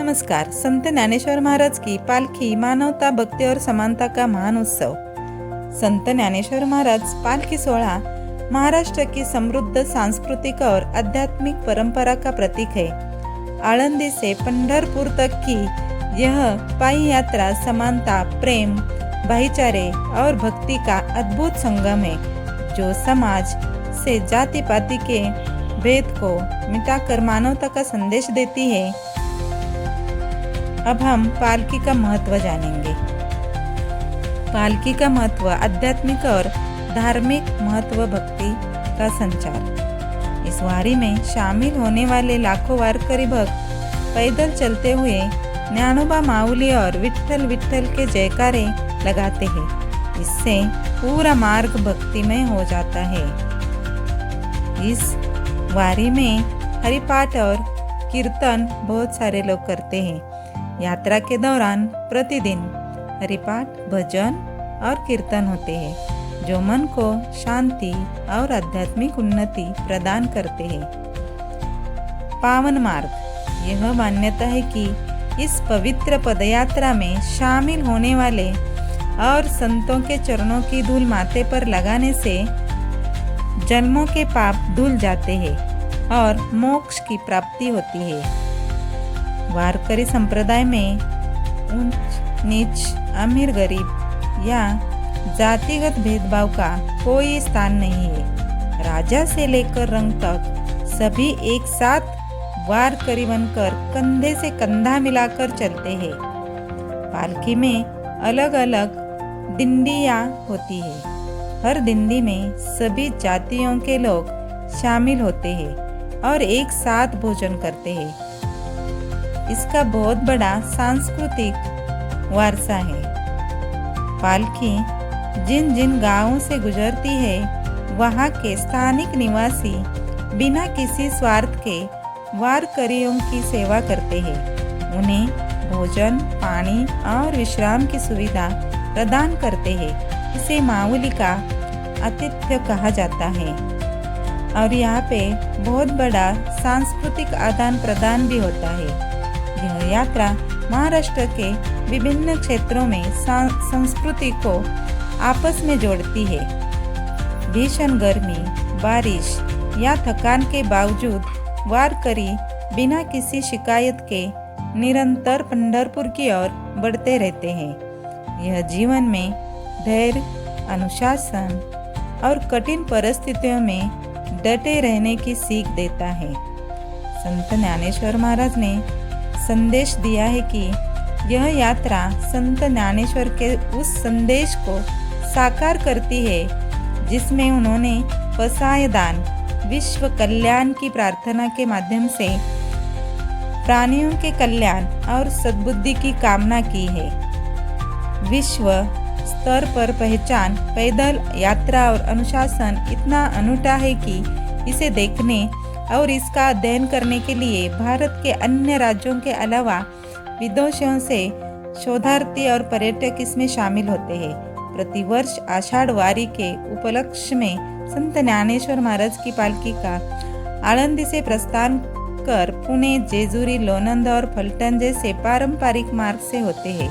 नमस्कार। संत ज्ञानेश्वर महाराज की पालकी मानवता, भक्ति और समानता का महान उत्सव। संत ज्ञानेश्वर महाराज पालकी सोहरा महाराष्ट्र की समृद्ध सांस्कृतिक और आध्यात्मिक परंपरा का प्रतीक है। आळंदी से पंढरपुर तक की यह पाई यात्रा समानता, प्रेम, भाईचारे और भक्ति का अद्भुत संगम है, जो समाज से जाति पाति के भेद को मिटाकर मानवता का संदेश देती है। अब हम पालकी का महत्व जानेंगे। पालकी का महत्व आध्यात्मिक और धार्मिक महत्व, भक्ति का संचार। इस वारी में शामिल होने वाले लाखों वारकरी भक्त पैदल चलते हुए ज्ञानोबा माऊली और विठ्ठल विठ्ठल के जयकारे लगाते हैं। इससे पूरा मार्ग भक्तिमय हो जाता है। इस वारी में हरिपाठ और कीर्तन बहुत सारे लोग करते हैं। यात्रा के दौरान प्रतिदिन हरिपाठ, भजन और कीर्तन होते हैं, जो मन को शांति और आध्यात्मिक उन्नति प्रदान करते हैं। पावन मार्ग। यह मान्यता है कि इस पवित्र पदयात्रा में शामिल होने वाले और संतों के चरणों की धूल माथे पर लगाने से जन्मों के पाप धुल जाते हैं और मोक्ष की प्राप्ति होती है। वारकरी संप्रदाय में ऊंच नीच, अमीर गरीब या जातिगत भेदभाव का कोई स्थान नहीं है। राजा से लेकर रंग तक सभी एक साथ वारकरी बनकर कंधे से कंधा मिलाकर चलते हैं। पालकी में अलग अलग डिंडियाँ होती है। हर डिंडी में सभी जातियों के लोग शामिल होते हैं और एक साथ भोजन करते हैं। इसका बहुत बड़ा सांस्कृतिक वारसा है। पालकी जिन जिन गांवों से गुजरती है, वहां के स्थानिक निवासी बिना किसी स्वार्थ के वारकरियों की सेवा करते हैं। उन्हें भोजन, पानी और विश्राम की सुविधा प्रदान करते हैं। इसे माऊली का आतिथ्य कहा जाता है और यहाँ पे बहुत बड़ा सांस्कृतिक आदान प्रदान भी होता है। यह यात्रा महाराष्ट्र के विभिन्न क्षेत्रों में संस्कृति को आपस में जोड़ती है। भीषण गर्मी, बारिश या थकान के बावजूद वारकरी बिना किसी शिकायत के निरंतर पंढरपुर की ओर बढ़ते रहते हैं। यह जीवन में धैर्य, अनुशासन और कठिन परिस्थितियों में डटे रहने की सीख देता है। संत ज्ञानेश्वर महाराज ने संदेश दिया है कि यह यात्रा संत ज्ञानेश्वर के उस संदेश को साकार करती है, जिसमें उन्होंने पसायदान, विश्व कल्याण की प्रार्थना के माध्यम से प्राणियों के कल्याण और सद्बुद्धि की कामना की है। विश्व स्तर पर पहचान पैदल यात्रा और अनुशासन इतना अनूठा है कि इसे देखने और इसका अध्ययन करने के लिए भारत के अन्य राज्यों के अलावा विदेशों से शोधार्थी और पर्यटक इसमें शामिल होते हैं। प्रतिवर्ष आषाढ़ वारी के उपलक्ष्य में संत ज्ञानेश्वर महाराज की पालकी का आळंदी से प्रस्थान कर पुणे, जेजुरी, लोणंद और फलटण जैसे पारंपरिक मार्ग से होते हैं।